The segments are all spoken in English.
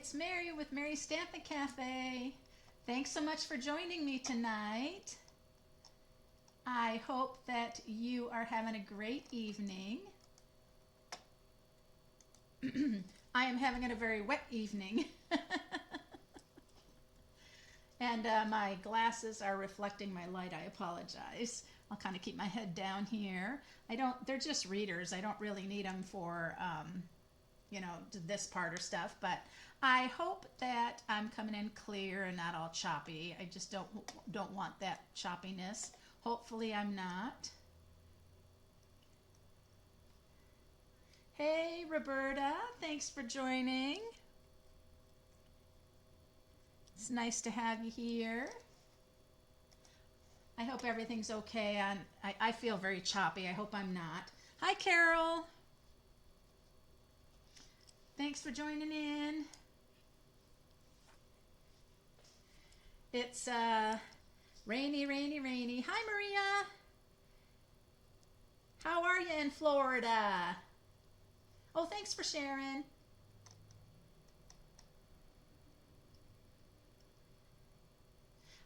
it's Mary with Mary's Stampin' Cafe. Thanks so much for joining me tonight. I hope that you are having a great evening. I am having a very wet evening. And my glasses are reflecting my light. I apologize. I'll kind of keep my head down here. They're just readers. I don't really need them for, this part or stuff, but I hope that I'm coming in clear and not all choppy. I just don't want that choppiness. Hopefully I'm not. Hey, Roberta, thanks for joining. It's nice to have you here. I hope everything's okay. I feel very choppy. I hope I'm not. Hi, Carol. Thanks for joining in. It's rainy, rainy, rainy. Hi, Maria. How are you in Florida? Oh, thanks for sharing.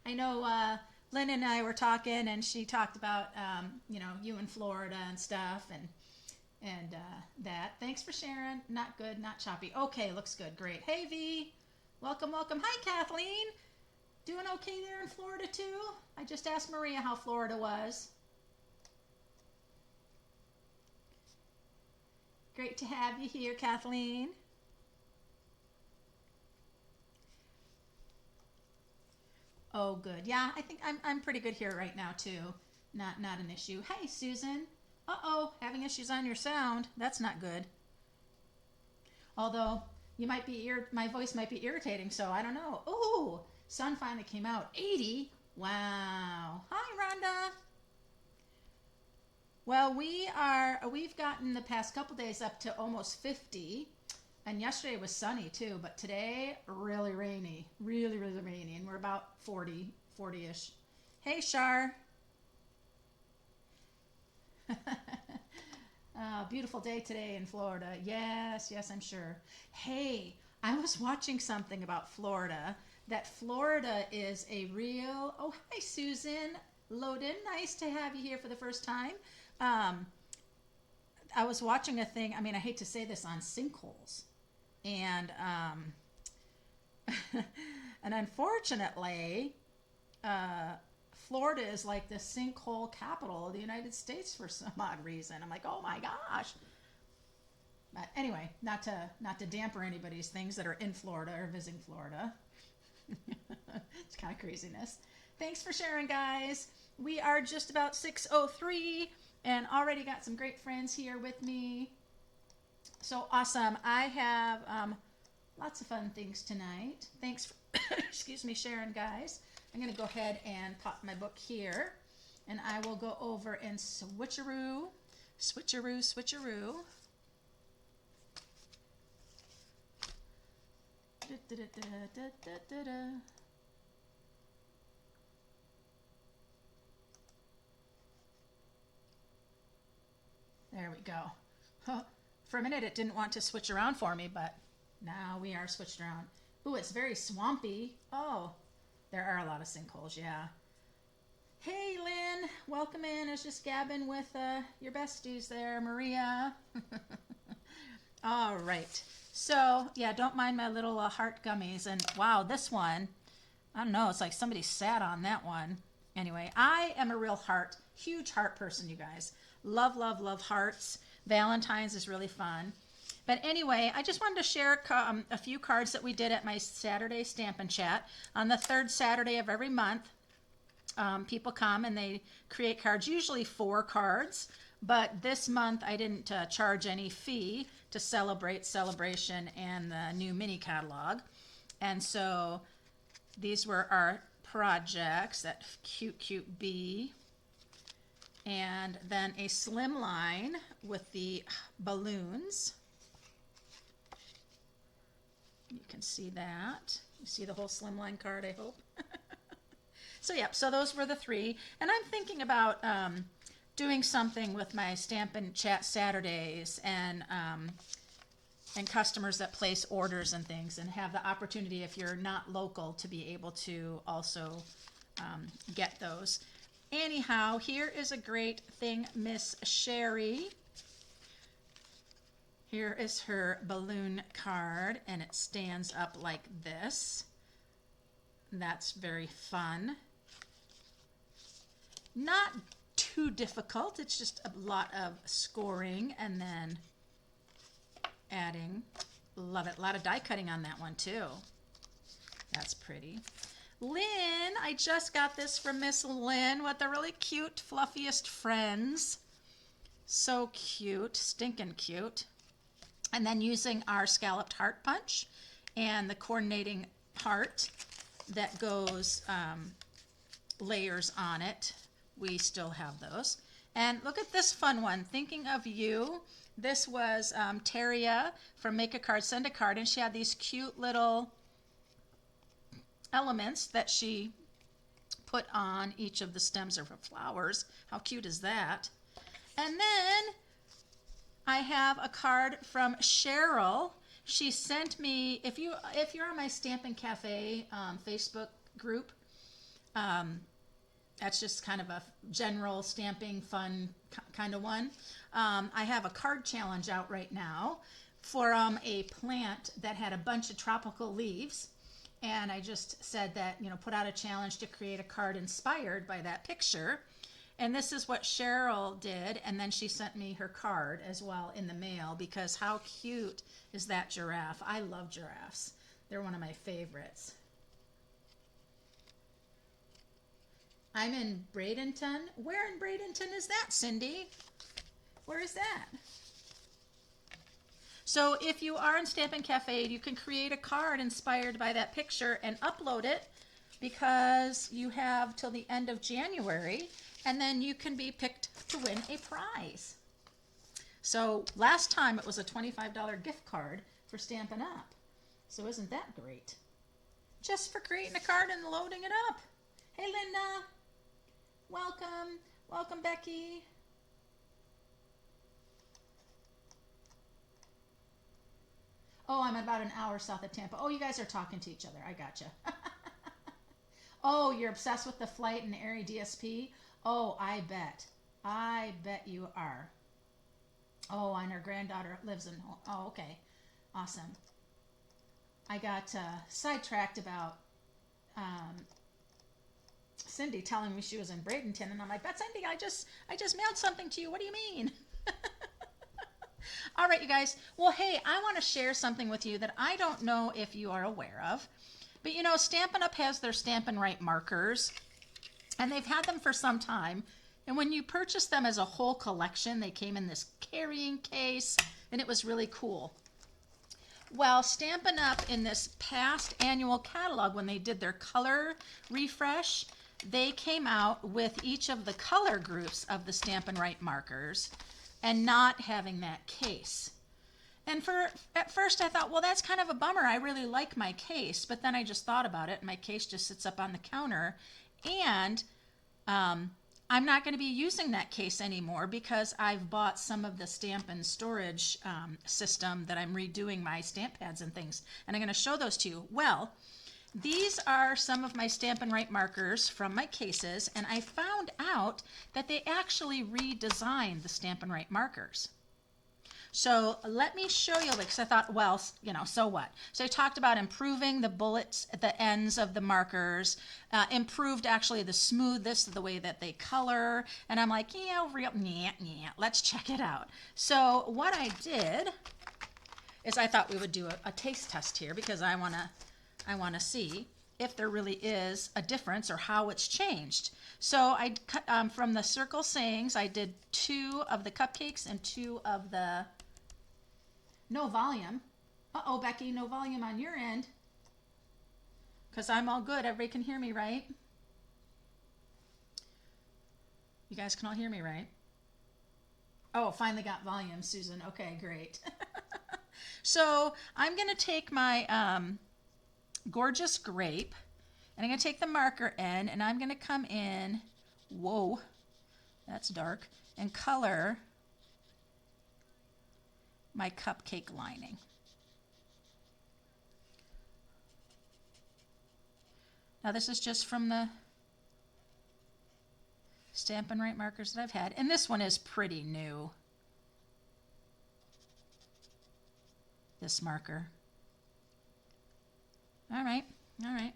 I know Lynn and I were talking, and she talked about you in Florida and stuff, and that. Thanks for sharing. Not good, not choppy. Okay, looks good. Great. Hey, V. Welcome, welcome. Hi, Kathleen. Doing okay there in Florida too? I just asked Maria how Florida was. Great to have you here, Kathleen. Oh, good. Yeah, I think I'm pretty good here right now too. Not an issue. Hey, Susan. Uh-oh, having issues on your sound. That's not good. Although my voice might be irritating, so I don't know. Ooh, sun finally came out. 80. Wow. Hi, Rhonda. Well, we've gotten the past couple days up to almost 50. And yesterday was sunny too, but today really rainy, really, really rainy, and we're about 40-ish. Hey, Shar. Beautiful day today in Florida. Yes, I'm sure. Hey, I was watching something about Florida, that Florida is a real, oh, hi, Susan Loden. Nice to have you here for the first time. I was watching a thing, I hate to say this, on sinkholes. And and unfortunately, Florida is like the sinkhole capital of the United States for some odd reason. I'm like, oh my gosh. But anyway, not to damper anybody's things that are in Florida or visiting Florida. It's kind of craziness. Thanks for sharing, guys. We are just about 6:03 and already got some great friends here with me. So awesome. I have lots of fun things tonight. Thanks for, excuse me, Sharon, guys. I'm going to go ahead and pop my book here, and I will go over and switcheroo. There we go. Huh. For a minute, it didn't want to switch around for me, but now we are switched around. Ooh, it's very swampy. Oh, there are a lot of sinkholes, yeah. Hey, Lynn, welcome in. I was just gabbing with your besties there, Maria. All right. So, yeah, don't mind my little heart gummies. And wow, this one, I don't know, it's like somebody sat on that one. Anyway, I am a real huge heart person, you guys. Love, love, love hearts. Valentine's is really fun. But anyway, I just wanted to share a few cards that we did at my Saturday Stampin' Chat. On the third Saturday of every month, people come and they create cards, usually 4 cards. But this month, I didn't charge any fee to celebrate Sale-A-Bration and the new mini catalog. And so these were our projects, that cute bee. And then a slim line with the balloons. You can see that. You see the whole slimline card, I hope. So yeah, so those were the 3. And I'm thinking about doing something with my Stampin' Chat Saturdays and and customers that place orders and things, and have the opportunity, if you're not local, to be able to also get those. Anyhow, here is a great thing, Miss Sherry. Here is her balloon card, and it stands up like this. That's very fun. Not too difficult. It's just a lot of scoring and then adding. Love it. A lot of die cutting on that one too. That's pretty. Lynn, I just got this from Miss Lynn with the really cute, fluffiest friends. So cute, stinking cute. And then using our scalloped heart punch and the coordinating heart that goes layers on it. We still have those. And look at this fun one, Thinking of You. This was Teria from Make a Card, Send a Card, and she had these cute little elements that she put on each of the stems of her flowers. How cute is that? And then I have a card from Cheryl. She sent me, if you're on my Stampin' Cafe Facebook group, that's just kind of a general stamping fun kind of one. I have a card challenge out right now for a plant that had a bunch of tropical leaves. And I just said that, put out a challenge to create a card inspired by that picture. And this is what Cheryl did, and then she sent me her card as well in the mail, because how cute is that giraffe? I love giraffes. They're one of my favorites. I'm in Bradenton. Where in Bradenton is that, Cindy? Where is that? So if you are in Stampin' Cafe, you can create a card inspired by that picture and upload it, because you have till the end of January. And then you can be picked to win a prize. So last time it was a $25 gift card for Stampin' Up. So isn't that great? Just for creating a card and loading it up. Hey, Linda. Welcome. Welcome, Becky. Oh, I'm about an hour south of Tampa. Oh, you guys are talking to each other. I gotcha. Oh, you're obsessed with the Flight and Airy DSP? Oh, I bet. I bet you are. Oh, and her granddaughter lives in... Oh, okay. Awesome. I got sidetracked about Cindy telling me she was in Bradenton, and I'm like, but Cindy, I just mailed something to you. What do you mean? All right, you guys. Well, hey, I want to share something with you that I don't know if you are aware of. But, Stampin' Up! Has their Stampin' Right markers. And they've had them for some time. And when you purchase them as a whole collection, they came in this carrying case, and it was really cool. Well, Stampin' Up! In this past annual catalog, when they did their color refresh, they came out with each of the color groups of the Stampin' Right markers and not having that case. And at first I thought, well, that's kind of a bummer. I really like my case. But then I just thought about it, and my case just sits up on the counter. And I'm not going to be using that case anymore, because I've bought some of the Stampin' storage system that I'm redoing my stamp pads and things. And I'm going to show those to you. Well, these are some of my Stampin' Right markers from my cases. And I found out that they actually redesigned the Stampin' Right markers. So let me show you, because I thought, well, so what? So I talked about improving the bullets at the ends of the markers, improved actually the smoothness of the way that they color. And I'm like, let's check it out. So what I did is I thought we would do a taste test here, because I want to see if there really is a difference or how it's changed. So I from the Circle Sayings, I did 2 of the cupcakes and 2 of the no volume. Uh-oh, Becky, no volume on your end. Because I'm all good. Everybody can hear me, right? You guys can all hear me, right? Oh, finally got volume, Susan. Okay, great. So I'm going to take my Gorgeous Grape, and I'm going to take the marker in, and I'm going to come in, whoa, that's dark, and color my cupcake lining. Now this is just from the Stampin' Right markers that I've had, and this one is pretty new. This marker. All right, all right.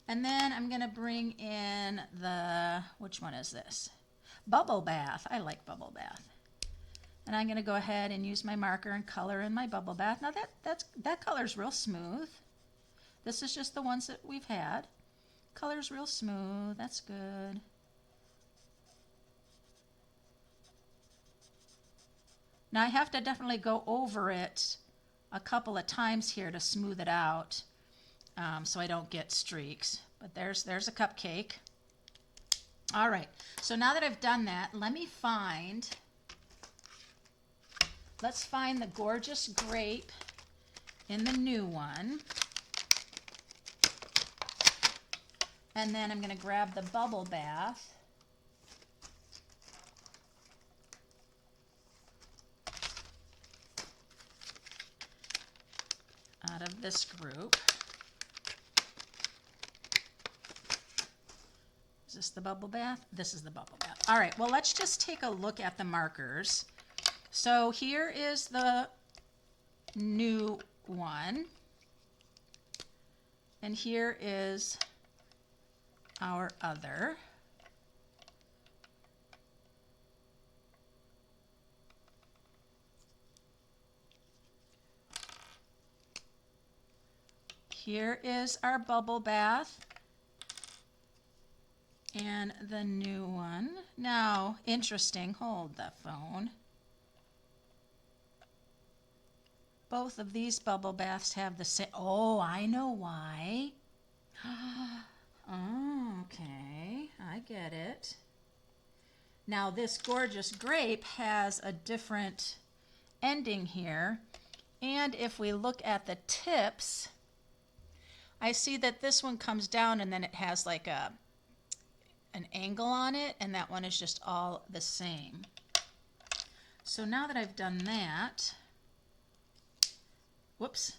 And then I'm gonna bring in the, which one is this? Bubble Bath. I like Bubble Bath. And I'm gonna go ahead and use my marker and color in my Bubble Bath. Now that color's real smooth. This is just the ones that we've had. Color's real smooth. That's good. Now I have to definitely go over it a couple of times here to smooth it out, so I don't get streaks. But there's a cupcake. All right, so now that I've done that, let's find the Gorgeous Grape in the new one. And then I'm going to grab the Bubble Bath. Out of this group. Is this the Bubble Bath? This is the Bubble Bath. All right, well, let's just take a look at the markers. So here is the new one. And here is our other. Here is our Bubble Bath and the new one. Now, interesting, hold the phone. Both of these Bubble Baths have the same, oh, I know why. Oh, okay, I get it. Now this Gorgeous Grape has a different ending here, and if we look at the tips, I see that this one comes down and then it has like an angle on it, and that one is just all the same. So now that I've done that, whoops.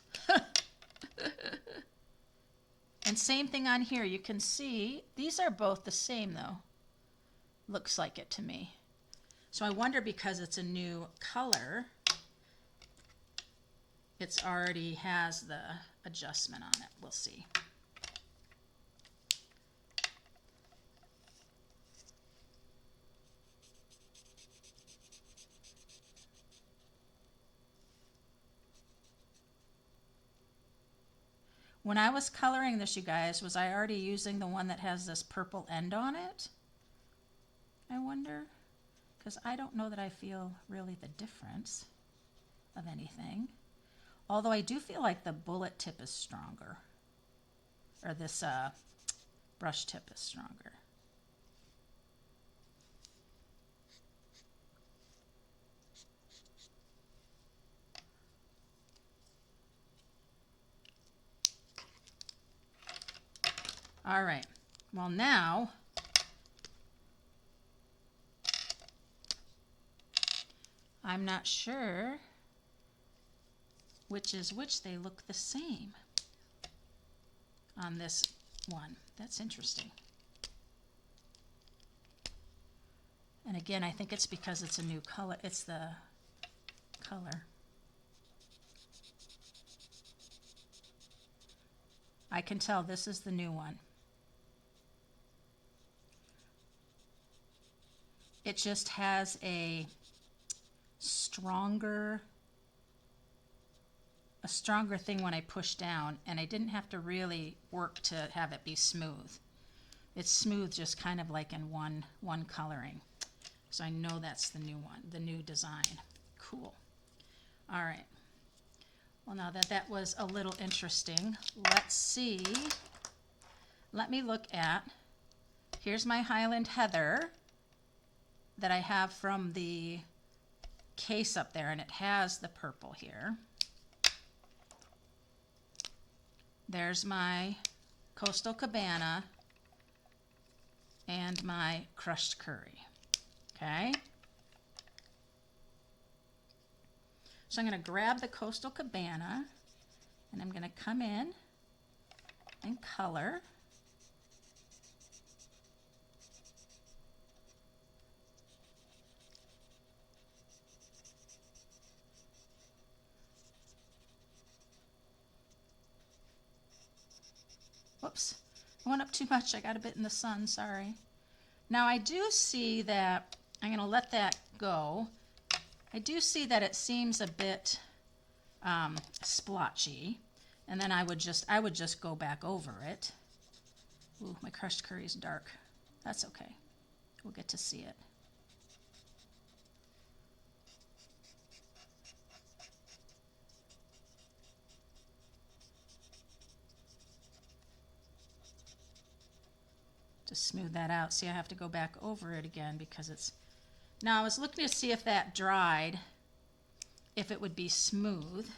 And same thing on here. You can see these are both the same though. Looks like it to me. So I wonder, because it's a new color, it's already has the adjustment on it. We'll see. When I was coloring this, you guys, was I already using the one that has this purple end on it? I wonder, because I don't know that I feel really the difference of anything. Although I do feel like the bullet tip is stronger, or this brush tip is stronger. All right, well now, I'm not sure which is which. They look the same on this one. That's interesting. And again, I think it's because it's a new color. It's the color. I can tell this is the new one. It just has a stronger thing when I push down, and I didn't have to really work to have it be smooth. It's smooth just kind of like in one coloring. So I know that's the new one, the new design. Cool. All right. Well, now that was a little interesting, let's see. Let me look at, here's my Highland Heather that I have from the case up there, and it has the purple here. There's my Coastal Cabana and my crushed curry. Okay. So I'm going to grab the Coastal Cabana, and I'm going to come in and color. Whoops, I went up too much. I got a bit in the sun, sorry. Now I do see that, I'm going to let that go. I do see that it seems a bit splotchy, and then I would just go back over it. Ooh, my crushed curry is dark. That's okay. We'll get to see it. To smooth that out. See, I have to go back over it again because it's... Now I was looking to see if that dried, if it would be smooth.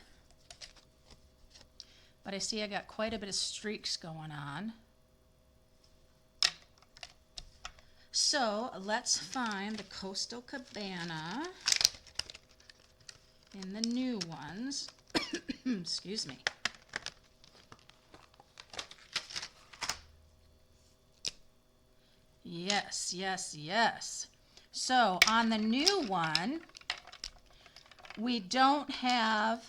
But I see I got quite a bit of streaks going on. So let's find the Coastal Cabana in the new ones. Excuse me. Yes, yes, yes. So on the new one, we don't have,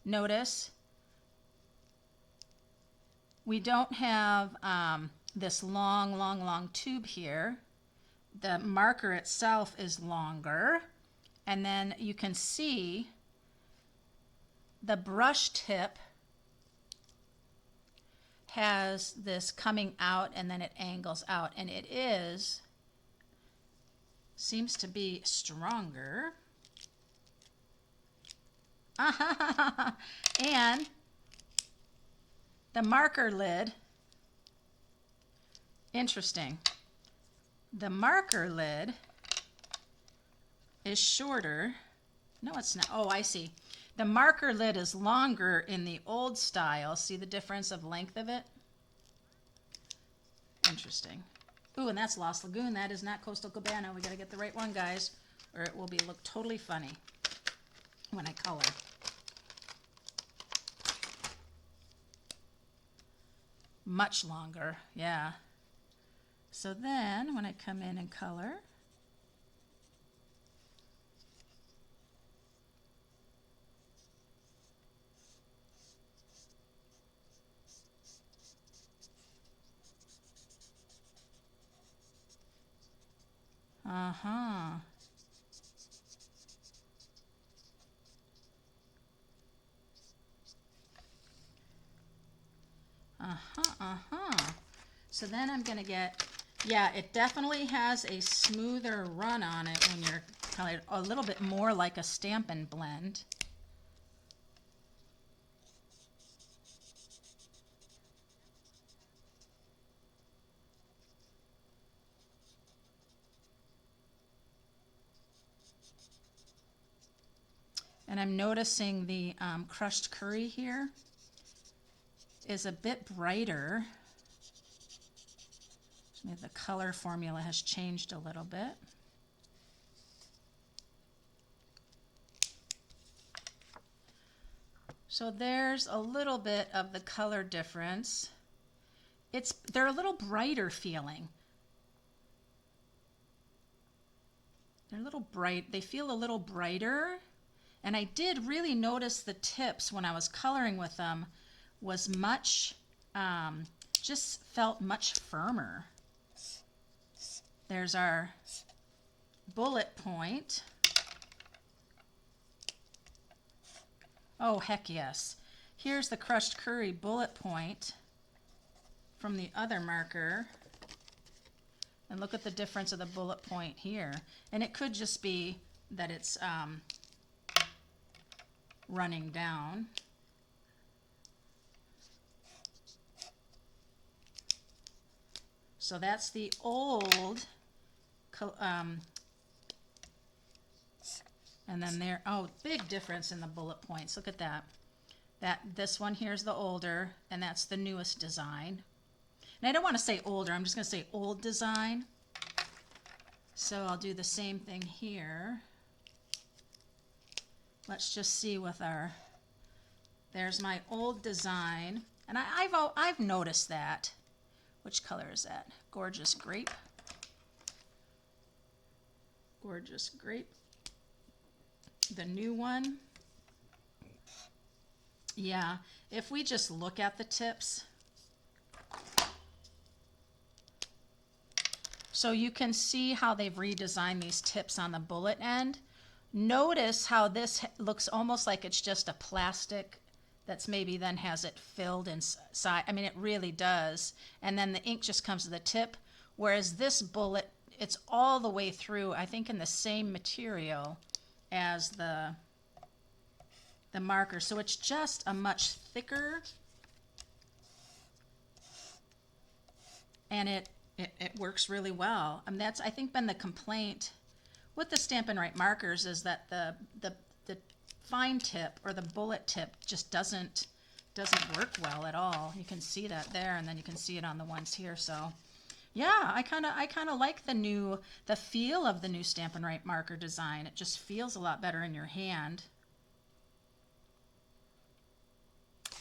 notice, we don't have this long tube here. The marker itself is longer, and then you can see the brush tip has this coming out and then it angles out, and it seems to be stronger. And the marker lid, interesting. The marker lid is shorter. No, it's not. Oh, I see. The marker lid is longer in the old style. See the difference of length of it? Interesting. Ooh, and that's Lost Lagoon. That is not Coastal Cabana. We got to get the right one, guys, or it will look totally funny when I color. Much longer, yeah. So then when I come in and color, So then I'm gonna get, yeah, it definitely has a smoother run on it when you're colored, a little bit more like a Stampin' blend. And I'm noticing the crushed curry here is a bit brighter. Maybe the color formula has changed a little bit. So there's a little bit of the color difference. They're a little brighter feeling. They're a little bright. They feel a little brighter. And I did really notice the tips when I was coloring with them was much, just felt much firmer. There's our bullet point. Oh, heck yes. Here's the crushed curry bullet point from the other marker. And look at the difference of the bullet point here. And it could just be that it's running down. So that's the old, and then there, oh, big difference in the bullet points. Look at that. This one here's the older, and that's the newest design. And I don't want to say older, I'm just going to say old design. So I'll do the same thing here. Let's just see with our, there's my old design, And I've noticed that. Which color is that? Gorgeous Grape. Gorgeous Grape. The new one. Yeah, if we just look at the tips, so you can see how they've redesigned these tips on the bullet end. Notice how this looks almost like it's just a plastic that's maybe then has it filled inside. I mean, it really does. And then the ink just comes to the tip, whereas this bullet, it's all the way through, I think in the same material as the marker. So it's just a much thicker, and it works really well. I mean, that's, I think, been the complaint with the Stampin' Right markers, is that the fine tip or the bullet tip just doesn't work well at all. You can see that there, and then you can see it on the ones here. So yeah, I kind of like the feel of the new Stampin' Right marker design. It just feels a lot better in your hand.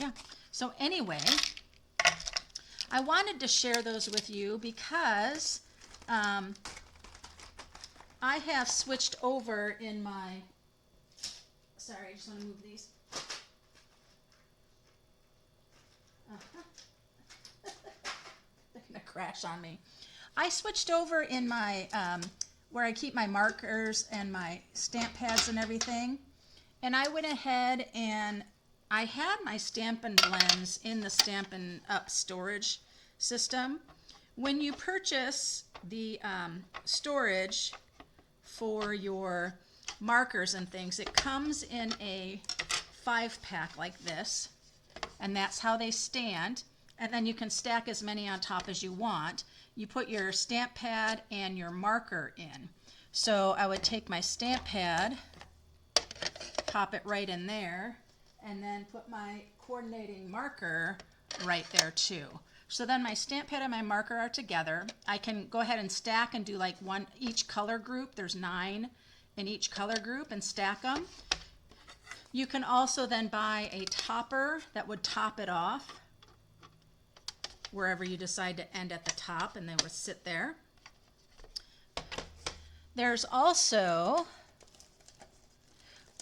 Yeah. So anyway, I wanted to share those with you because I have switched over in my, sorry, I just want to move these. They're going to crash on me. I switched over in my, where I keep my markers and my stamp pads and everything. And I went ahead and I had my Stampin' blends in the Stampin' Up storage system. When you purchase the storage for your markers and things, it comes in a 5-pack like this, and that's how they stand. And then you can stack as many on top as you want. You put your stamp pad and your marker in. So I would take my stamp pad, pop it right in there, and then put my coordinating marker right there too. So then my stamp pad and my marker are together. I can go ahead and stack and do like one each color group. There's 9 in each color group, and stack them. You can also then buy a topper that would top it off wherever you decide to end at the top, and they would sit there. There's also,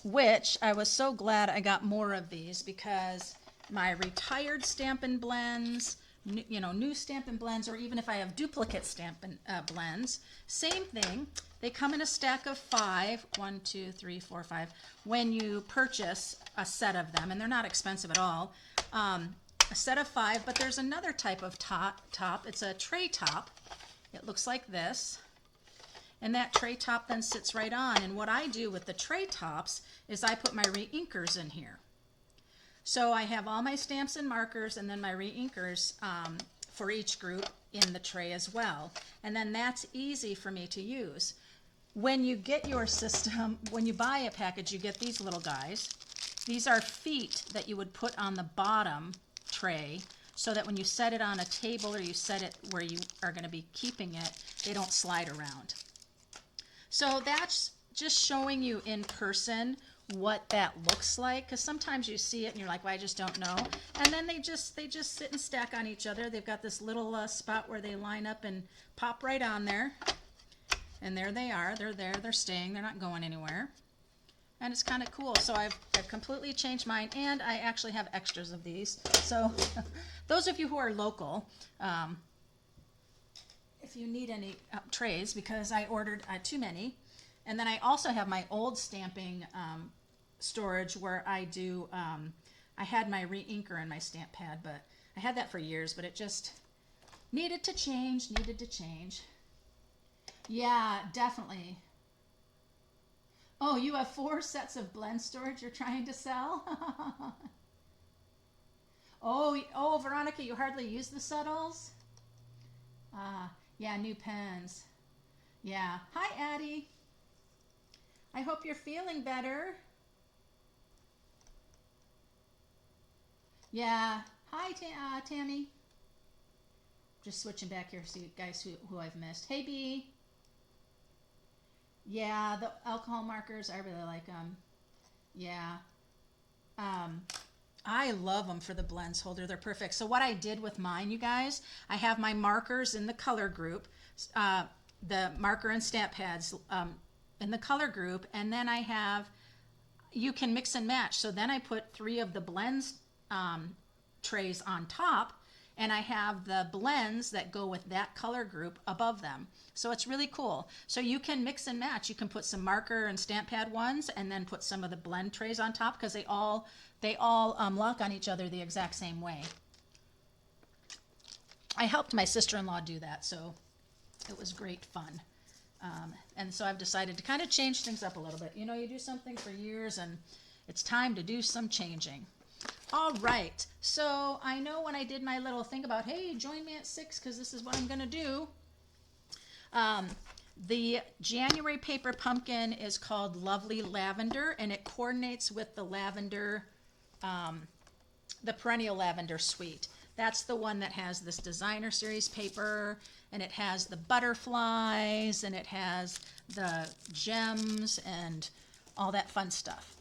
which I was so glad I got more of these, because my retired Stampin' blends, new Stampin' blends, or even if I have duplicate Stampin' blends, same thing. They come in a stack of 5, 1, 2, 3, 4, 5, when you purchase a set of them, and they're not expensive at all. A set of 5, but there's another type of top. It's a tray top. It looks like this. And that tray top then sits right on. And what I do with the tray tops is I put my re-inkers in here. So I have all my stamps and markers, and then my re-inkers for each group in the tray as well. And then that's easy for me to use. When you get your system, when you buy a package, you get these little guys. These are feet that you would put on the bottom tray, so that when you set it on a table or you set it where you are going to be keeping it, they don't slide around. So that's just showing you in person what that looks like, because sometimes you see it and you're like, well, I just don't know. And then they just sit and stack on each other. They've got this little spot where they line up and pop right on there. And there they are. They're there. They're staying. They're not going anywhere. And it's kind of cool. So I've completely changed mine, and I actually have extras of these. So those of you who are local, if you need any trays, because I ordered too many. And then I also have my old stamping storage where I do, I had my re-inker and my stamp pad, but I had that for years, but it just needed to change. Yeah, definitely. Oh, you have 4 sets of blend storage you're trying to sell? Oh, Veronica, you hardly use the settles? Yeah, new pens. Yeah. Hi, Addie. I hope you're feeling better. Yeah. Hi, Tammy. Just switching back here to see guys who I've missed. Hey, B. Yeah, the alcohol markers, I really like them. Yeah. I love them for the blends holder. They're perfect. So what I did with mine, you guys, I have my markers in the color group, the marker and stamp pads in the color group, and then I have, you can mix and match. So then I put 3 of the blends trays on top, and I have the blends that go with that color group above them. So it's really cool. So you can mix and match. You can put some marker and stamp pad ones and then put some of the blend trays on top, because they all lock on each other the exact same way. I helped my sister-in-law do that, so it was great fun. And so I've decided to kind of change things up a little bit. You know, you do something for years and it's time to do some changing. All right, so I know when I did my little thing about, hey, join me at 6 because this is what I'm going to do. The January paper pumpkin is called Lovely Lavender, and it coordinates with the lavender, the perennial lavender suite. That's the one that has this designer series paper, and it has the butterflies, and it has the gems and all that fun stuff.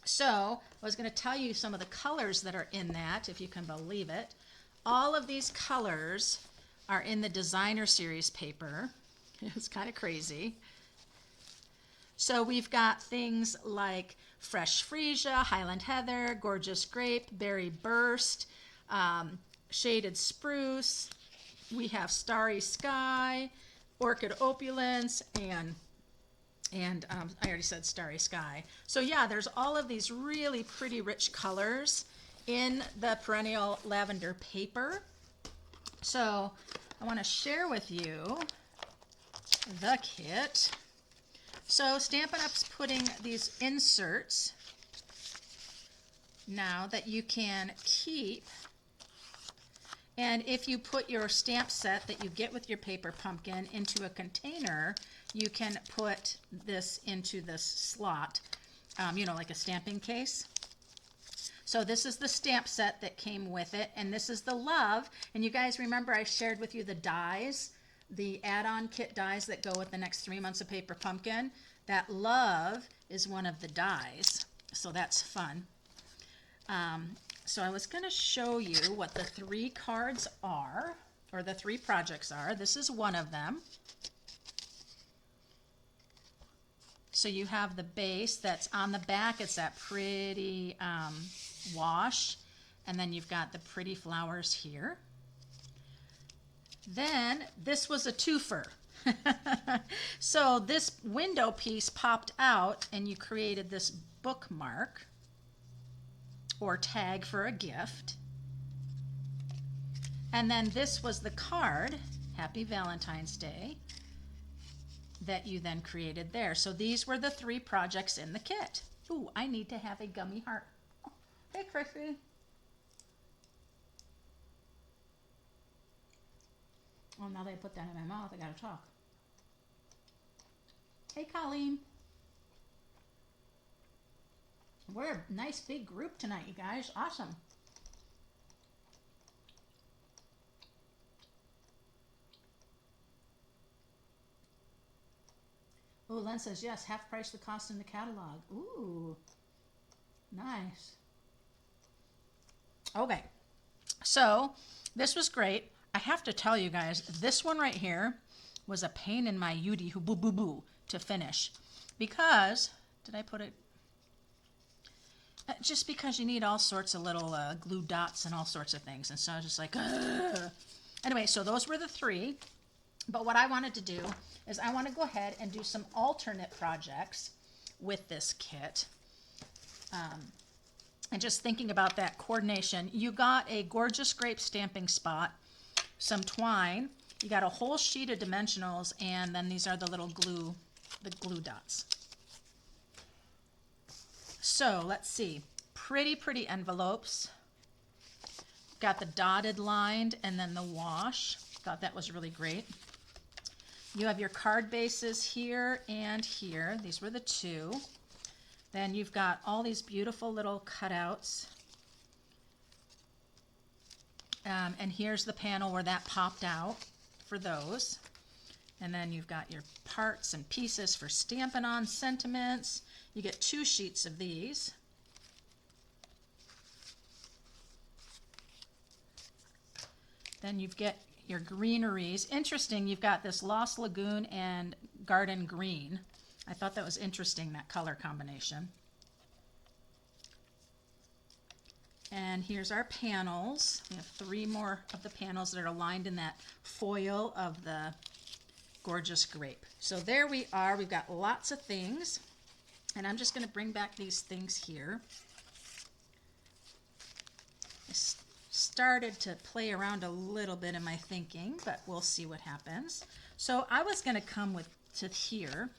So I was going to tell you some of the colors that are in that, if you can believe it. All of these colors are in the designer series paper. It's kind of crazy. So we've got things like Fresh Freesia, Highland Heather, Gorgeous Grape, Berry Burst, Shaded Spruce. We have Starry Sky, Orchid Opulence, and I already said Starry Sky. So yeah, there's all of these really pretty rich colors in the perennial lavender paper. So I want to share with you the kit. So Stampin' Up's putting these inserts now that you can keep. And if you put your stamp set that you get with your paper pumpkin into a container, you can put this into this slot, you know, like a stamping case. So this is the stamp set that came with it, and this is the Love. And you guys remember I shared with you the dies, the add-on kit dies that go with the next 3 months of paper pumpkin. That Love is one of the dies, so that's fun. So I was going to show you what the 3 cards are, or the 3 projects are. This is one of them. So you have the base that's on the back. It's that pretty wash, and then you've got the pretty flowers here. Then this was a twofer. So this window piece popped out, and you created this bookmark or tag for a gift. And then this was the card, Happy Valentine's Day, that you then created there. So these were the 3 projects in the kit. Ooh, I need to have a gummy heart. Oh, hey, Chrissy. Oh, now that I put that in my mouth, I gotta talk. Hey, Colleen. We're a nice big group tonight, you guys. Awesome. Oh, Len says, yes, half price the cost in the catalog. Ooh, nice. Okay, so this was great. I have to tell you guys, this one right here was a pain in my Yudi boo boo boo to finish, because, did I put it? Just because you need all sorts of little glue dots and all sorts of things, and so I was just like, ugh. Anyway, so those were the 3. But what I wanted to do is I want to go ahead and do some alternate projects with this kit. And just thinking about that coordination, you got a Gorgeous Grape stamping spot, some twine, you got a whole sheet of dimensionals, and then these are the little glue dots. So let's see, pretty envelopes. Got the dotted lined and then the wash. Thought that was really great. You have your card bases here and here. These were the 2. Then you've got all these beautiful little cutouts. And here's the panel where that popped out for those. And then you've got your parts and pieces for Stampin' On sentiments. You get 2 sheets of these. Then you get your greeneries. Interesting, you've got this Lost Lagoon and Garden Green. I thought that was interesting, that color combination. And here's our panels. We have 3 more of the panels that are lined in that foil of the gorgeous grape. So there we are. We've got lots of things. And I'm just going to bring back these things here. I started to play around a little bit in my thinking, but we'll see what happens. So I was going to come to here.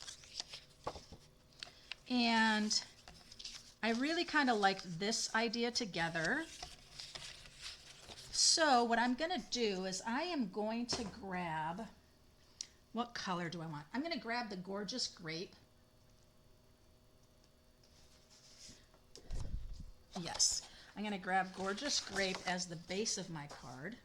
And I really kind of like this idea together. So what I'm going to do is I am going to grab, what color do I want? I'm going to grab the gorgeous grape. Yes, I'm going to grab gorgeous grape as the base of my card.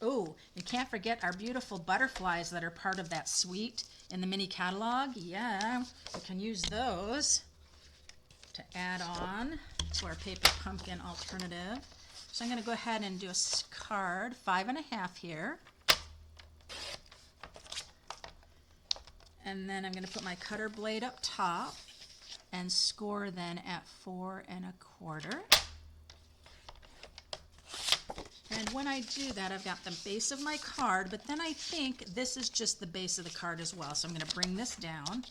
Oh, you can't forget our beautiful butterflies that are part of that suite in the mini catalog. Yeah, we can use those to add on to our paper pumpkin alternative. So I'm going to go ahead and do a card 5.5 here. And then I'm going to put my cutter blade up top and score then at 4.25. And when I do that, I've got the base of my card, but then I think this is just the base of the card as well. So I'm going to bring this down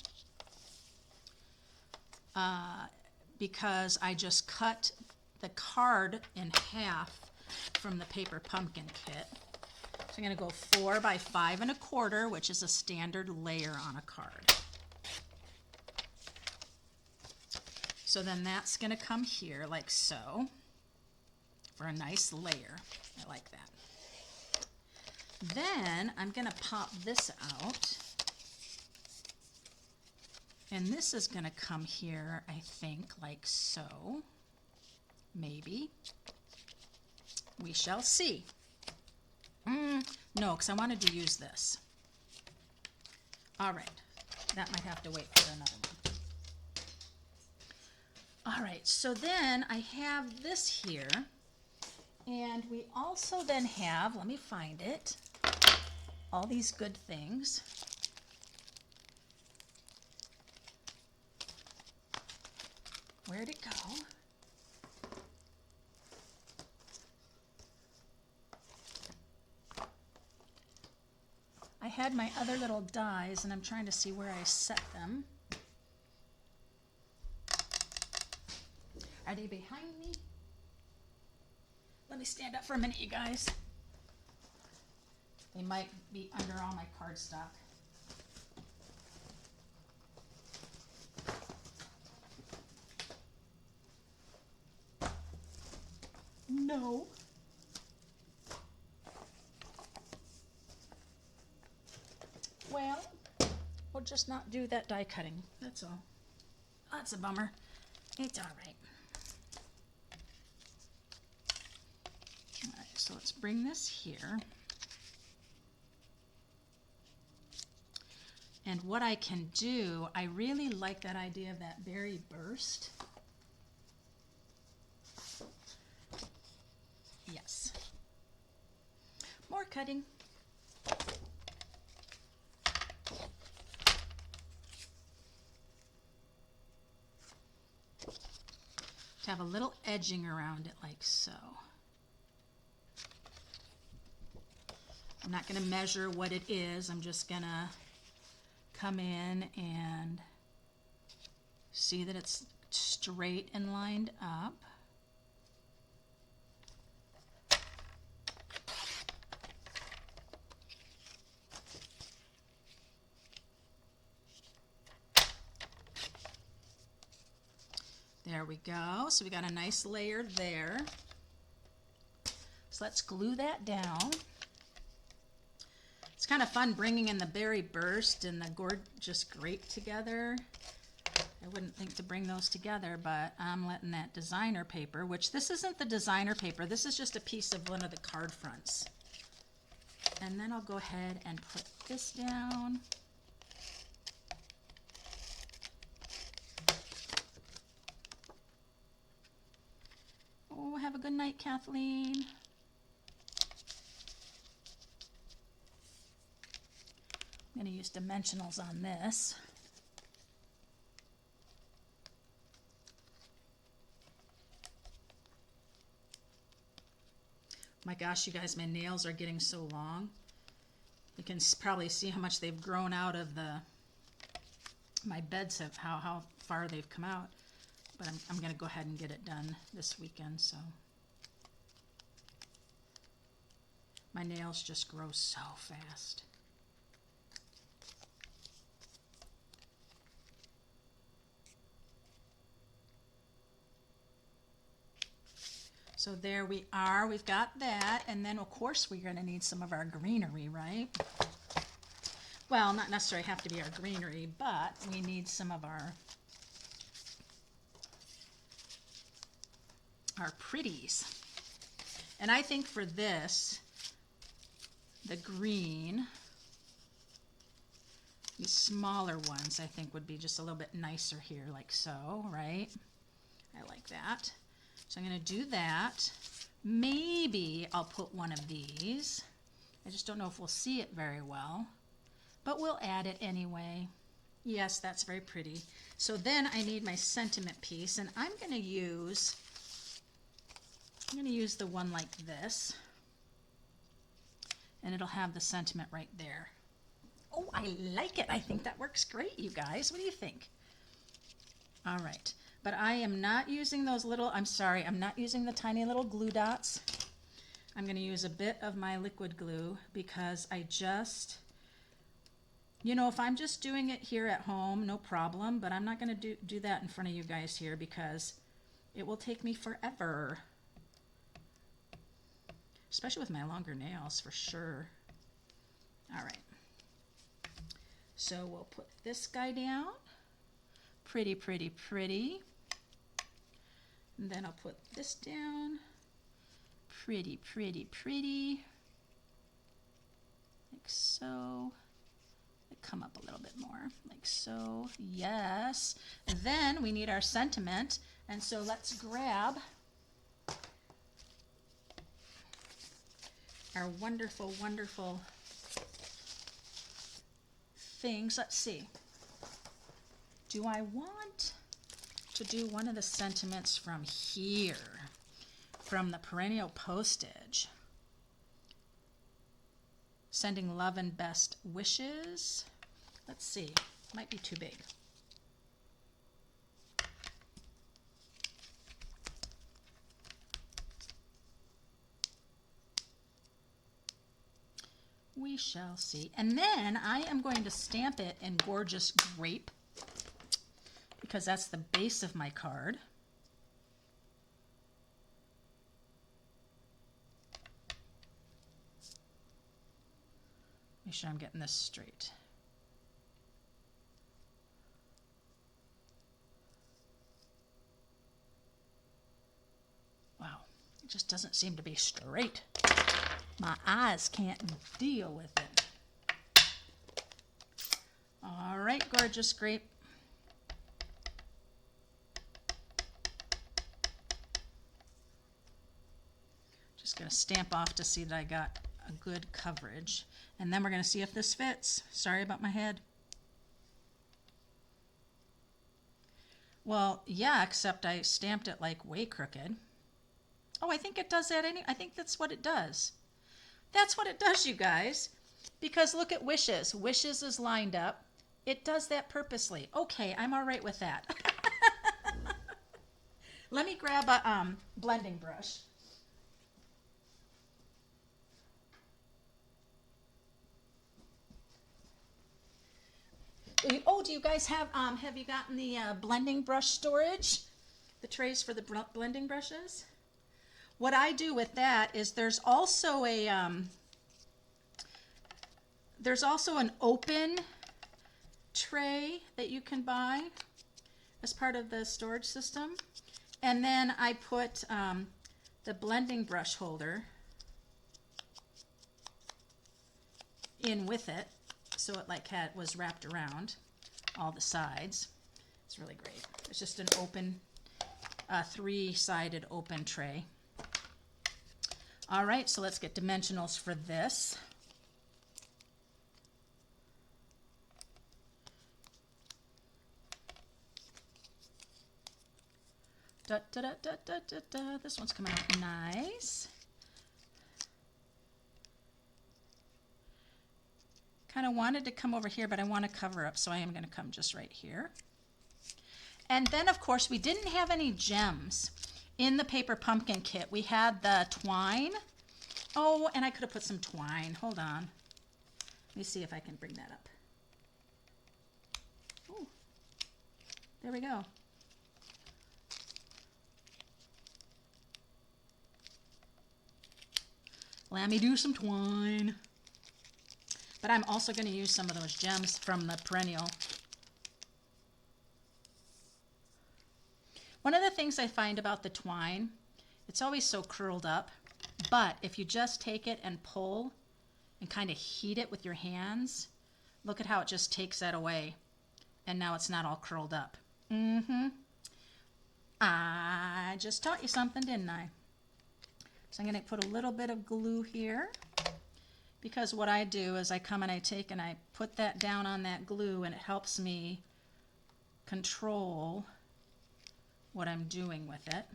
because I just cut the card in half from the paper pumpkin kit. So I'm going to go 4 by 5.25, which is a standard layer on a card. So then that's going to come here like so for a nice layer. I like that. Then I'm going to pop this out. And this is going to come here, I think, like so. Maybe. We shall see. No, because I wanted to use this. All right. That might have to wait for another one. All right. So then I have this here. And we also then have, let me find it, all these good things. Where'd it go? I had my other little dies, and I'm trying to see where I set them. Are they behind me? Let me stand up for a minute, you guys. They might be under all my cardstock. No. Well, we'll just not do that die cutting. That's all. That's a bummer. It's all right. All right, so let's bring this here. And what I can do, I really like that idea of that berry burst. Yes. More cutting. To have a little edging around it like so. I'm not going to measure what it is. I'm just going to come in and see that it's straight and lined up. There we go. So we got a nice layer there. So let's glue that down. It's kind of fun bringing in the berry burst and the gorgeous grape together. I wouldn't think to bring those together, but I'm letting that designer paper, which this isn't the designer paper, this is just a piece of one of the card fronts. And then I'll go ahead and put this down. Oh, have a good night, Kathleen. I'm going to use dimensionals on this. My gosh, you guys, my nails are getting so long. You can probably see how much they've grown out of my beds, have how far they've come out. But I'm going to go ahead and get it done this weekend. So my nails just grow so fast. So there we are, we've got that, and then of course we're going to need some of our greenery, right? Well, not necessarily have to be our greenery, but we need some of our pretties. And I think for this, the green, these smaller ones I think would be just a little bit nicer here, like so, right? I like that. So I'm going to do that. Maybe I'll put one of these. I just don't know if we'll see it very well, but we'll add it anyway. Yes, that's very pretty. So then I need my sentiment piece, and I'm going to use the one like this, and it'll have the sentiment right there. Oh, I like it. I think that works great, you guys. What do you think? All right. But I am not using those little, I'm sorry, I'm not using the tiny little glue dots. I'm going to use a bit of my liquid glue because I just, you know, if I'm just doing it here at home, no problem, but I'm not going to do that in front of you guys here because it will take me forever. Especially with my longer nails, for sure. All right. So we'll put this guy down. Pretty, pretty, pretty. And then I'll put this down. Pretty, pretty, pretty. Like so. Come up a little bit more, like so. Yes. And then we need our sentiment. And so let's grab our wonderful, wonderful things. Let's see. Do I want to do one of the sentiments from here, from the perennial postage? Sending love and best wishes. Let's see, might be too big. We shall see. And then I am going to stamp it in Gorgeous Grape, because that's the base of my card. Make sure I'm getting this straight. Wow, it just doesn't seem to be straight. My eyes can't deal with it. All right, Gorgeous Grape. Just going to stamp off to see that I got a good coverage. And then we're going to see if this fits. Sorry about my head. Well, yeah, except I stamped it like way crooked. Oh, I think it does that I think that's what it does. That's what it does, you guys. Because look at Wishes. Wishes is lined up. It does that purposely. Okay, I'm all right with that. Let me grab a blending brush. Oh, do you guys have you gotten the blending brush storage? The trays for the blending brushes? What I do with that is there's also an open tray that you can buy as part of the storage system. And then I put the blending brush holder in with it, so it like was wrapped around all the sides. It's really great. It's just an open a 3-sided open tray. All right, so let's get dimensionals for this. Da, da, da, da, da, da, da. This one's coming out nice. Kind of wanted to come over here, but I want to cover up, so I am going to come just right here. And then, of course, we didn't have any gems in the paper pumpkin kit. We had the twine. Oh, and I could have put some twine. Hold on. Let me see if I can bring that up. Oh, there we go. Let me do some twine. But I'm also going to use some of those gems from the perennial. One of the things I find about the twine, it's always so curled up, but if you just take it and pull and kind of heat it with your hands, look at how it just takes that away. And now it's not all curled up. I just taught you something, didn't I? So I'm going to put a little bit of glue here, because what I do is I come and I take and I put that down on that glue, and it helps me control what I'm doing with it.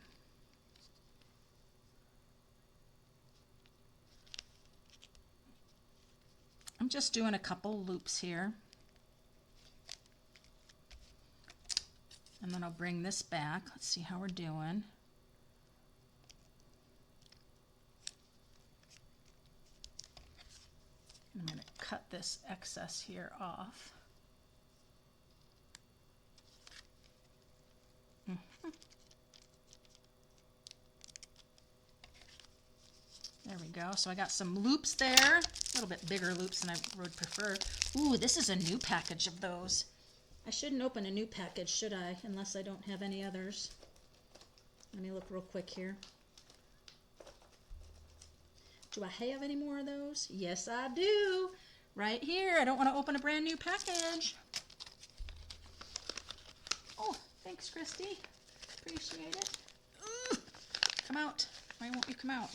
I'm just doing a couple loops here. And then I'll bring this back. Let's see how we're doing. I'm going to cut this excess here off. There we go. So I got some loops there, a little bit bigger loops than I would prefer. Ooh, this is a new package of those. I shouldn't open a new package, should I? Unless I don't have any others. Let me look real quick here. Do I have any more of those? Yes, I do. Right here. I don't want to open a brand new package. Oh, thanks, Christy. Appreciate it. Ooh, come out. Why won't you come out?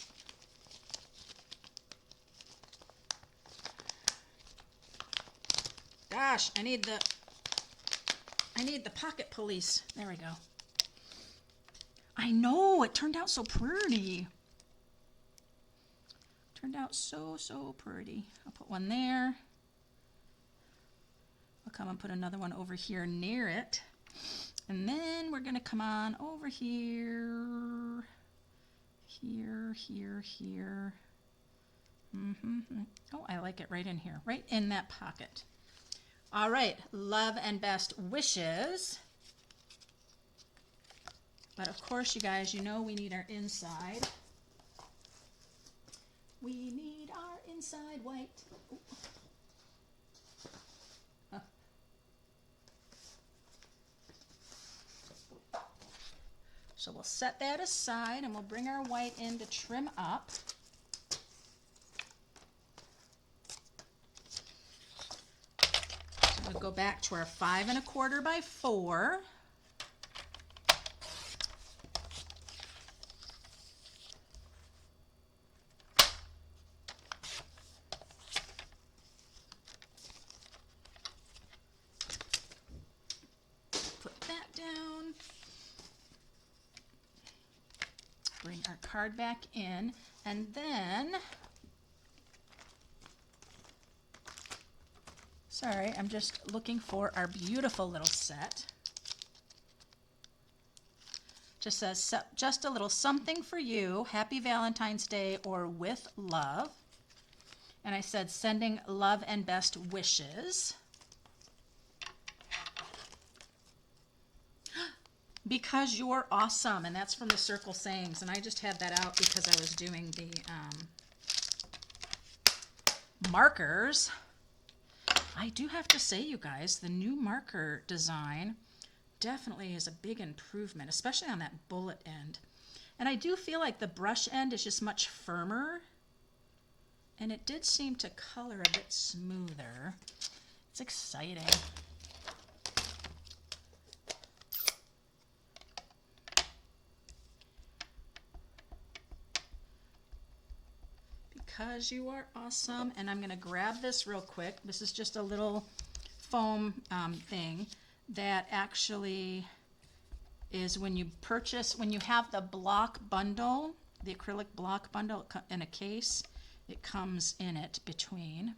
Gosh, I need the pocket police. There we go. I know, it turned out so pretty. Turned out so pretty. I'll put one there. I'll come and put another one over here near it. And then we're gonna come on over here. Here. Oh, I like it right in here, right in that pocket. All right, love and best wishes. But of course, you guys, you know we need our inside. We need our inside white. Huh. So we'll set that aside and we'll bring our white in to trim up. So we'll go back to our 5 1/4 by 4. Bring our card back in, and then, sorry, I'm just looking for our beautiful little set. Just says, just a little something for you, Happy Valentine's Day, or with love. And I said, sending love and best wishes. Because you're awesome, and that's from the Circle Sayings, and I just had that out because I was doing the markers. I do have to say, you guys, the new marker design definitely is a big improvement, especially on that bullet end. And I do feel like the brush end is just much firmer, and it did seem to color a bit smoother. It's exciting. because you are awesome. And I'm going to grab this real quick. This is just a little foam thing that actually is when you have the block bundle, the acrylic block bundle in a case, it comes in it between.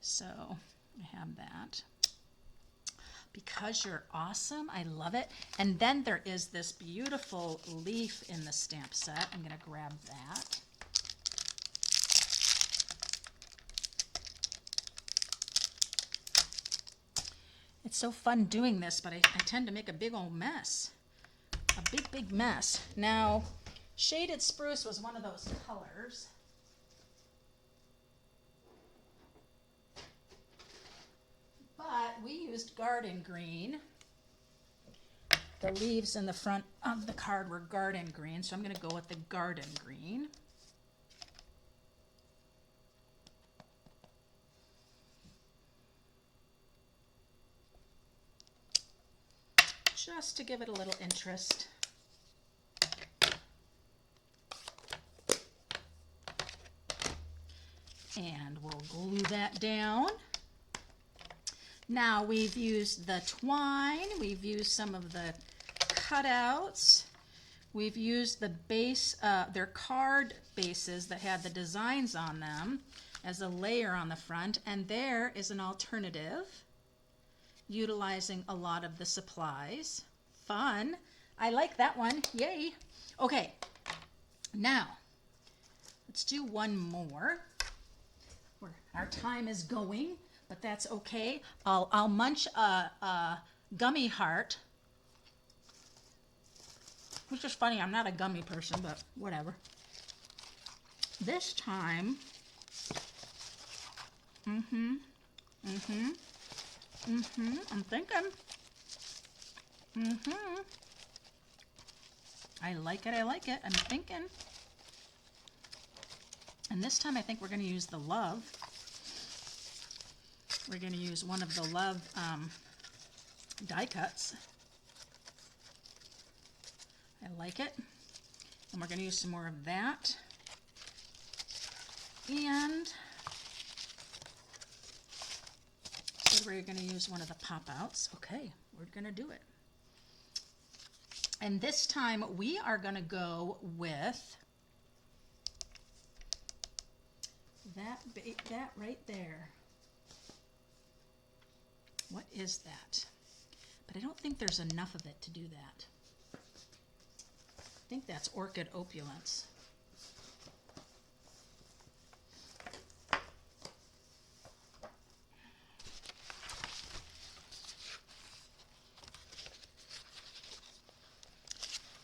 So I have that. Because you're awesome, I love it. And then there is this beautiful leaf in the stamp set. I'm going to grab that. It's so fun doing this, but I tend to make a big old mess. A big, big mess. Now, shaded spruce was one of those colors. But we used garden green. The leaves in the front of the card were garden green, so I'm going to go with the garden green. Just to give it a little interest. And we'll glue that down. Now we've used the twine, we've used some of the cutouts, we've used the base, their card bases that had the designs on them as a layer on the front, and there is an alternative utilizing a lot of the supplies. Fun. I like that one. Yay. Okay, now let's do one more. Our time is going, but that's okay. I'll munch a gummy heart, which is funny. I'm not a gummy person, but whatever. This time, I'm thinking. I like it, I'm thinking. And this time I think we're going to use the love. We're going to use one of the love die cuts. I like it. And we're going to use some more of that. And so we're going to use one of the pop-outs. Okay, we're going to do it. And this time we are going to go with that right there. What is that? But I don't think there's enough of it to do that. I think that's Orchid Opulence.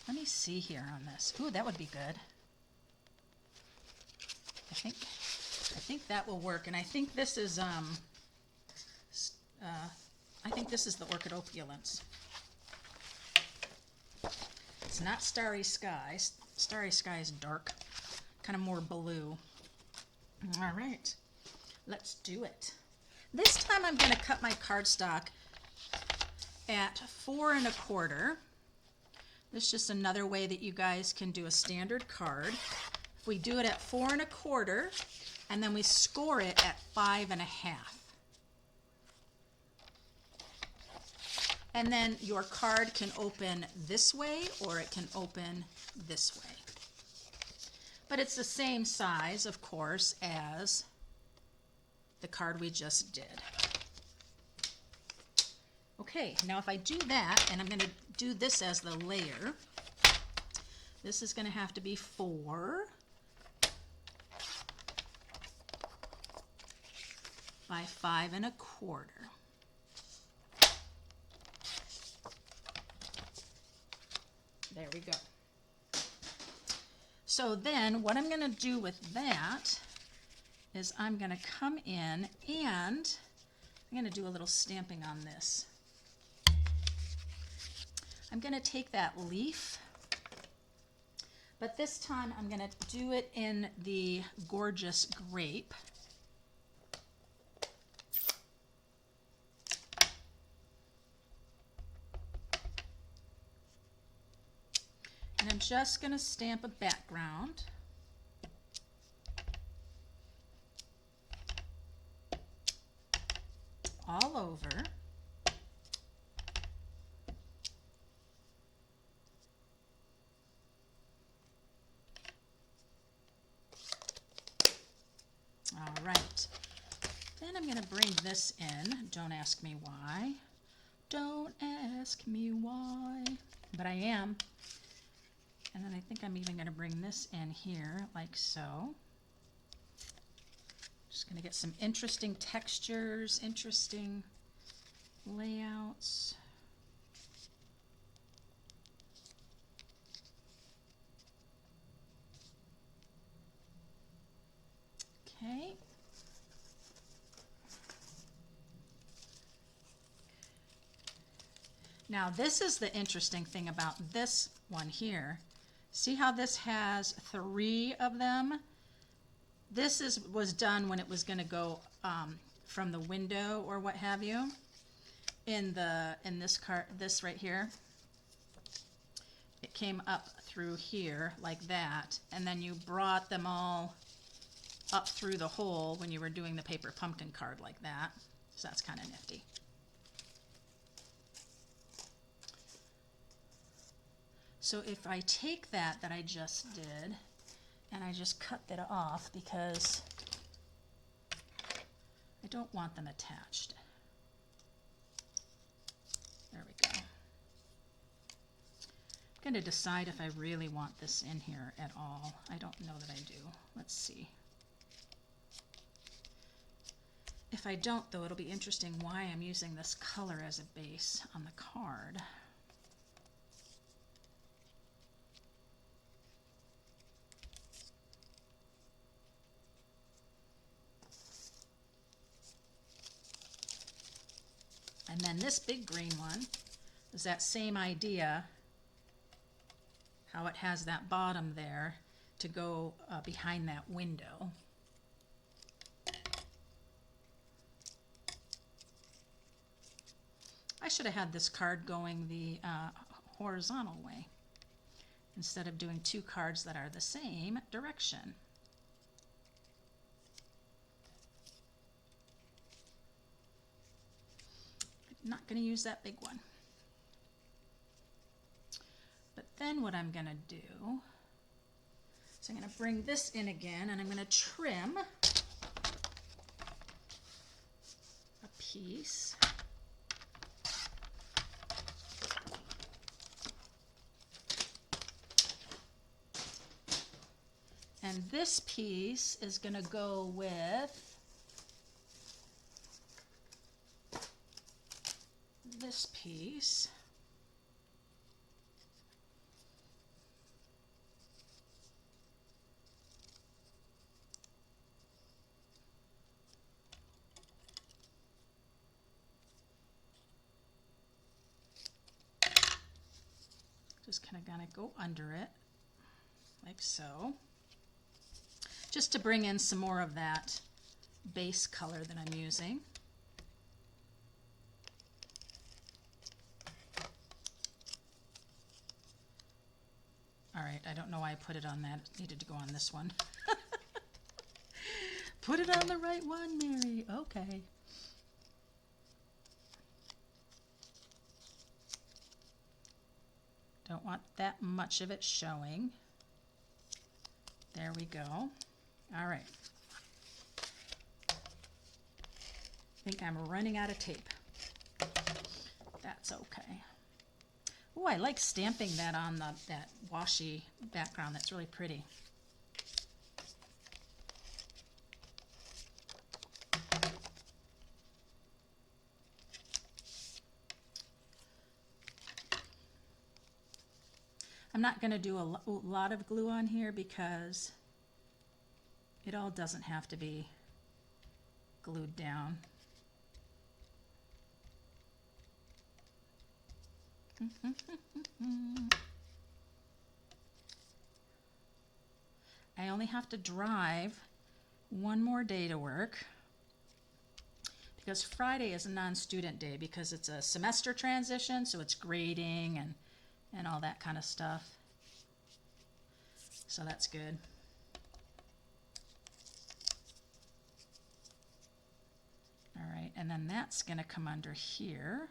Let me see here on this. Ooh, that would be good. I think that will work, and I think this is the Orchid Opulence. It's not Starry Sky. Starry Sky is dark, kind of more blue. All right, let's do it. This time I'm going to cut my cardstock at 4 1/4. This is just another way that you guys can do a standard card. If we do it at 4 1/4, and then we score it at 5 1/2. And then your card can open this way or it can open this way. But it's the same size, of course, as the card we just did. Okay, now if I do that, and I'm going to do this as the layer, this is going to have to be 4 by 5 1/4. There we go. So then what I'm going to do with that is I'm going to come in and I'm going to do a little stamping on this. I'm going to take that leaf, but this time I'm going to do it in the Gorgeous Grape. And I'm just going to stamp a background. all over. All right. Then I'm going to bring this in. Don't ask me why. Don't ask me why. But I am. And then I think I'm even going to bring this in here like so. Just going to get some interesting textures, interesting layouts. Okay. Now this is the interesting thing about this one here. See how this has 3 of them? This was done when it was going to go from the window or what have you. In this right here, it came up through here like that, and then you brought them all up through the hole when you were doing the paper pumpkin card like that. So that's kind of nifty. So if I take that I just did and I just cut that off because I don't want them attached. There we go. I'm going to decide if I really want this in here at all. I don't know that I do. Let's see. If I don't, though, it'll be interesting why I'm using this color as a base on the card. And then this big green one is that same idea, how it has that bottom there to go behind that window. I should have had this card going the horizontal way instead of doing 2 cards that are the same direction. Not going to use that big one. But then what I'm going to do is I'm going to bring this in again and I'm going to trim a piece. And this piece is going to go with this piece. Just kind of gonna go under it like so, just to bring in some more of that base color that I'm using. All right, I don't know why I put it on that. It needed to go on this one. Put it on the right one, Mary. Okay. Don't want that much of it showing. There we go. All right. I think I'm running out of tape. That's okay. Oh, I like stamping that on that washi background. That's really pretty. I'm not going to do a lot of glue on here because it all doesn't have to be glued down. I only have to drive one more day to work because Friday is a non-student day because it's a semester transition, so it's grading and all that kind of stuff. So that's good. All right, and then that's going to come under here.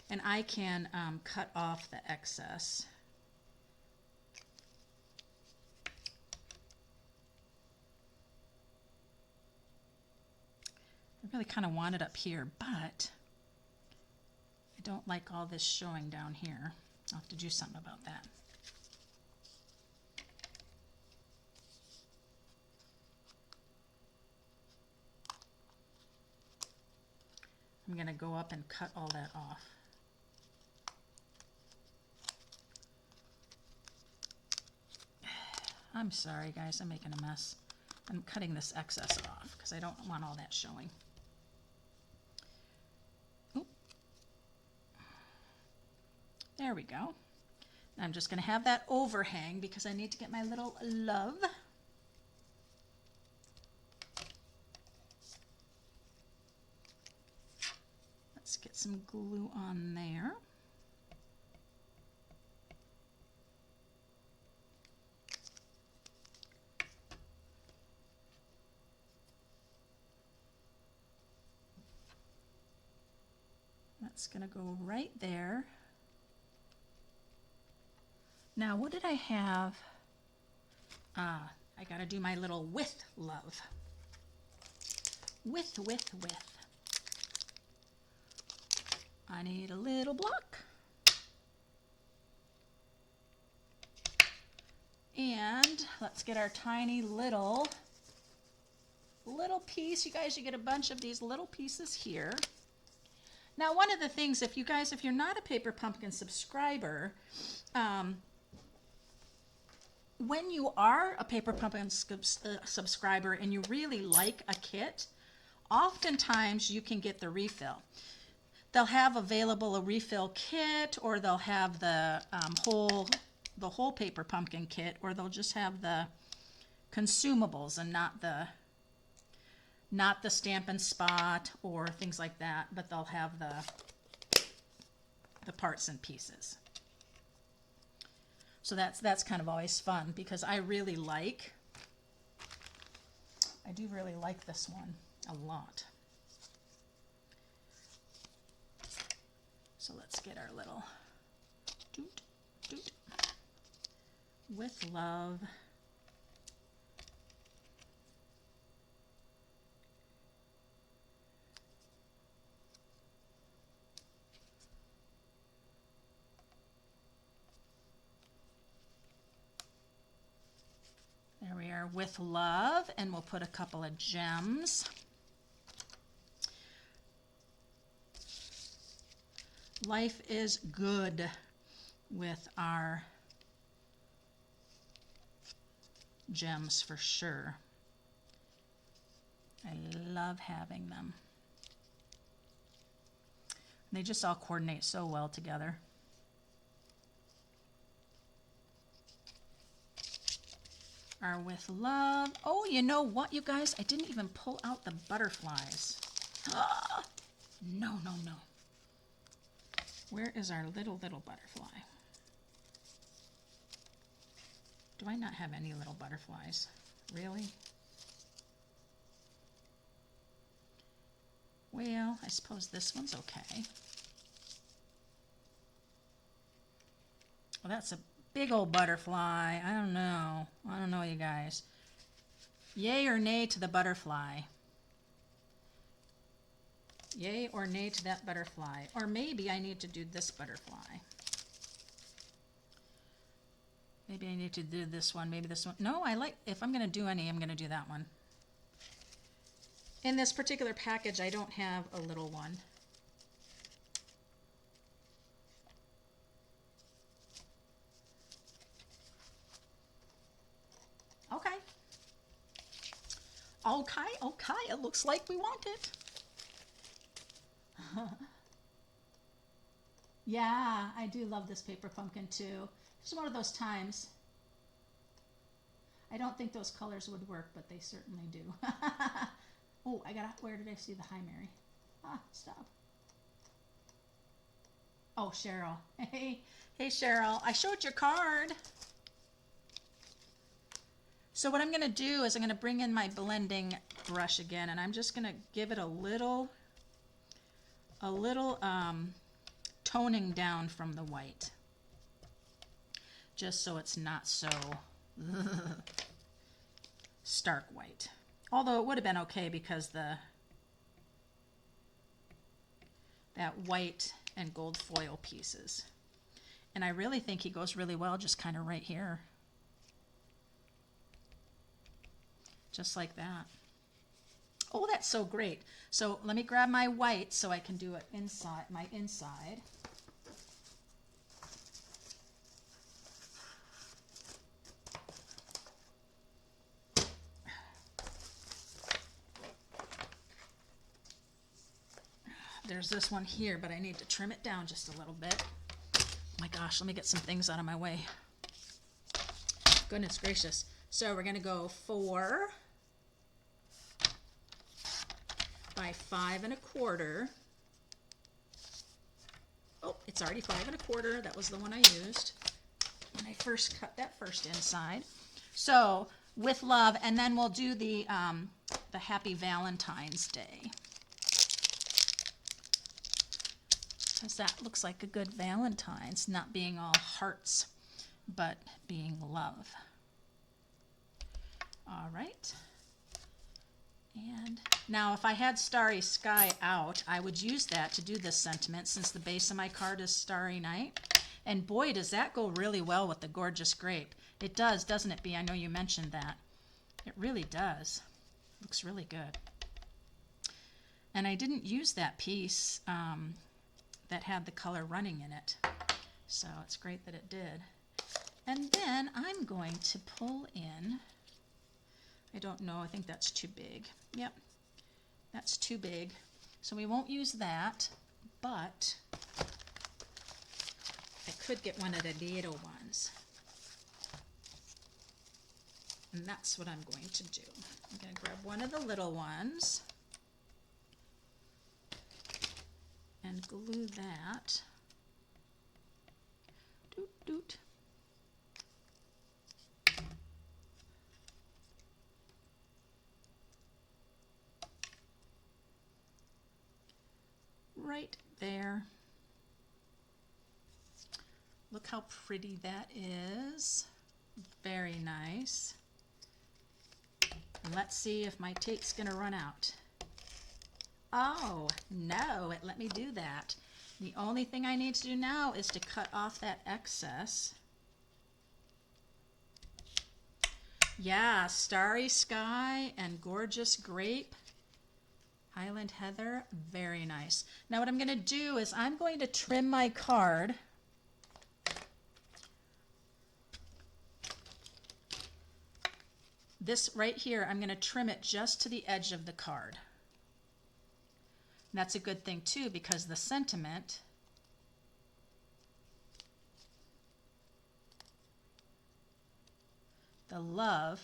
And I can cut off the excess. I really kind of want it up here, but I don't like all this showing down here. I'll have to do something about that. I'm going to go up and cut all that off. I'm sorry guys, I'm making a mess. I'm cutting this excess off because I don't want all that showing. Oop. There we go. I'm just going to have that overhang because I need to get my little love. Let's get some glue on there. That's going to go right there. Now, what did I have? I got to do my little with love. With. I need a little block. And let's get our tiny little piece. You guys, you get a bunch of these little pieces here. Now, one of the things, if you're not a Paper Pumpkin subscriber, when you are a Paper Pumpkin subscriber and you really like a kit, oftentimes you can get the refill. They'll have available a refill kit, or they'll have the whole Paper Pumpkin kit, or they'll just have the consumables and not the Stampin' Spot or things like that, but they'll have the parts and pieces. So that's kind of always fun because I do really like this one a lot. So let's get our little doot, doot, with love. There we are, with love, and we'll put a couple of gems. Life is good with our gems for sure. I love having them. They just all coordinate so well together. Are with love. Oh, you know what, you guys? I didn't even pull out the butterflies. Ah, no. Where is our little butterfly? Do I not have any little butterflies? Really? Well, I suppose this one's okay. Well, that's a big old butterfly. I don't know, you guys. Yay or nay to the butterfly? Yay or nay to that butterfly? Or maybe I need to do this butterfly. Maybe I need to do this one, maybe this one. No, if I'm going to do any, I'm going to do that one. In this particular package, I don't have a little one. Okay, it looks like we want it. Yeah, I do love this Paper Pumpkin too. It's one of those times. I don't think those colors would work, but they certainly do. Oh, where did I see the hi, Mary? Stop. Oh, Cheryl. Hey, Cheryl, I showed your card. So what I'm going to do is I'm going to bring in my blending brush again, and I'm just going to give it a little toning down from the white, just so it's not so stark white. Although it would have been okay because that white and gold foil pieces. And I really think he goes really well just kind of right here. Just like that. Oh, that's so great. So let me grab my white so I can do it inside, my inside. There's this one here, but I need to trim it down just a little bit. Oh my gosh, let me get some things out of my way. Goodness gracious. So we're going to go 4 by 5 1/4. Oh, it's already 5 1/4. That was the one I used when I first cut that first inside. So with love, and then we'll do the Happy Valentine's Day. Because that looks like a good Valentine's, not being all hearts, but being love. All right. And now if I had Starry Sky out, I would use that to do this sentiment since the base of my card is Starry Night. And boy, does that go really well with the Gorgeous Grape. It does, doesn't it, Bea? I know you mentioned that. It really does. Looks really good. And I didn't use that piece that had the color running in it. So it's great that it did. And then I'm going to pull in, I don't know, I think that's too big. Yep, that's too big. So we won't use that, but I could get one of the little ones. And that's what I'm going to do. I'm going to grab one of the little ones and glue that. Doot, doot. Right there. Look how pretty that is. Very nice. Let's see if my tape's gonna run out. Oh, no, it let me do that. The only thing I need to do now is to cut off that excess. Yeah, Starry Sky and Gorgeous Grape. Highland Heather, very nice. Now what I'm going to do is I'm going to trim my card. This right here, I'm going to trim it just to the edge of the card. And that's a good thing too, because the sentiment the love.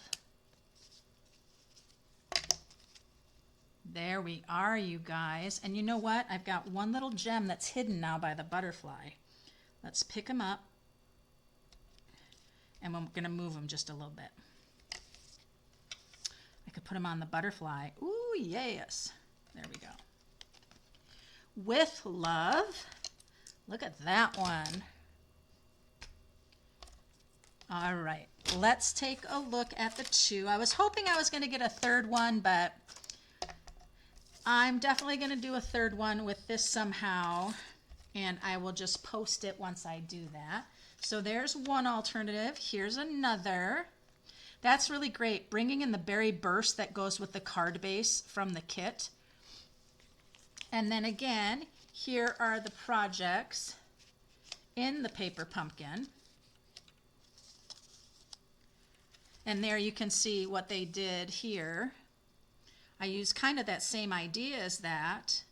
There we are, you guys. And you know what? I've got one little gem that's hidden now by the butterfly. Let's pick him up. And we're going to move him just a little bit. I could put him on the butterfly. Ooh, yes. There we go. With love. Look at that one. All right. Let's take a look at the two. I was hoping I was going to get a third one, but I'm definitely going to do a third one with this somehow, and I will just post it once I do that. So there's one alternative. Here's another. That's really great, bringing in the berry burst that goes with the card base from the kit. And then again, here are the projects in the paper pumpkin. And there you can see what they did here. I use kind of that same idea as that.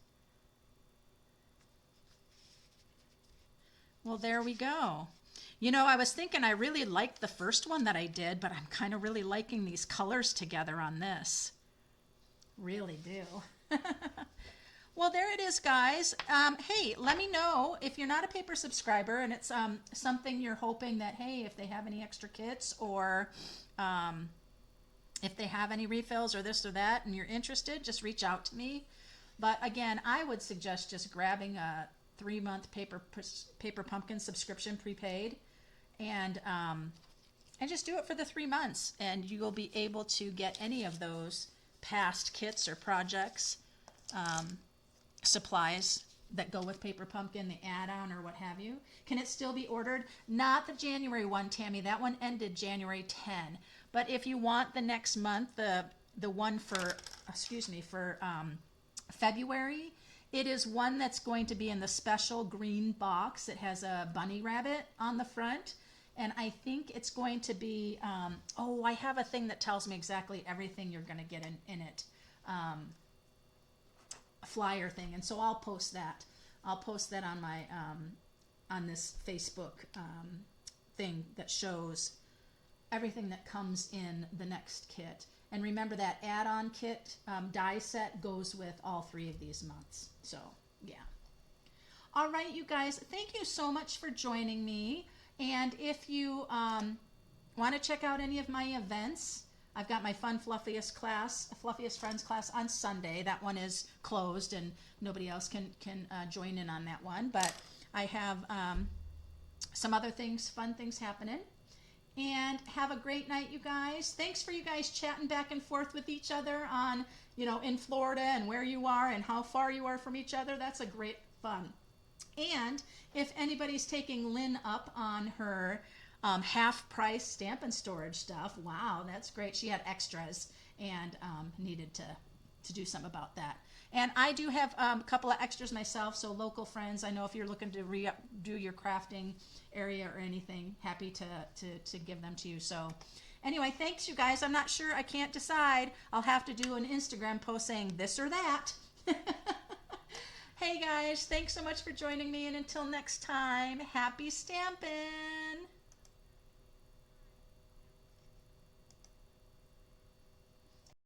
Well, there we go. You know, I was thinking I really liked the first one that I did, but I'm kind of really liking these colors together on this. Really do. Well, there it is, guys. Hey, let me know if you're not a paper subscriber and it's something you're hoping that, hey, if they have any extra kits or If they have any refills or this or that and you're interested, just reach out to me. But again, I would suggest just grabbing a 3-month Paper Pumpkin subscription prepaid, and just do it for the 3 months, and you will be able to get any of those past kits or projects, supplies that go with Paper Pumpkin, the add-on or what have you. Can it still be ordered? Not the January one, Tammy. That one ended January 10. But if you want the next month, the one for, for February, it is one that's going to be in the special green box. It has a bunny rabbit on the front. And I think it's going to be, I have a thing that tells me exactly everything you're going to get in it. A flyer thing. And so I'll post that. I'll post that on my, on this Facebook thing that shows everything that comes in the next kit. And remember that add-on kit die set goes with all 3 of these months. So, yeah. All right, you guys, thank you so much for joining me. And if you want to check out any of my events, I've got my Fun Fluffiest class, Fluffiest Friends class on Sunday. That one is closed and nobody else can join in on that one. But I have some other things, fun things happening. And have a great night, you guys. Thanks for you guys chatting back and forth with each other on, in Florida and where you are and how far you are from each other. That's a great fun. And if anybody's taking Lynn up on her half-price Stampin' storage stuff, wow, that's great. She had extras and needed to do something about that. And I do have a couple of extras myself, so local friends, I know if you're looking to do your crafting area or anything, happy to give them to you. So anyway, thanks, you guys. I'm not sure. I can't decide. I'll have to do an Instagram post saying this or that. Hey, guys. Thanks so much for joining me. And until next time, happy stamping.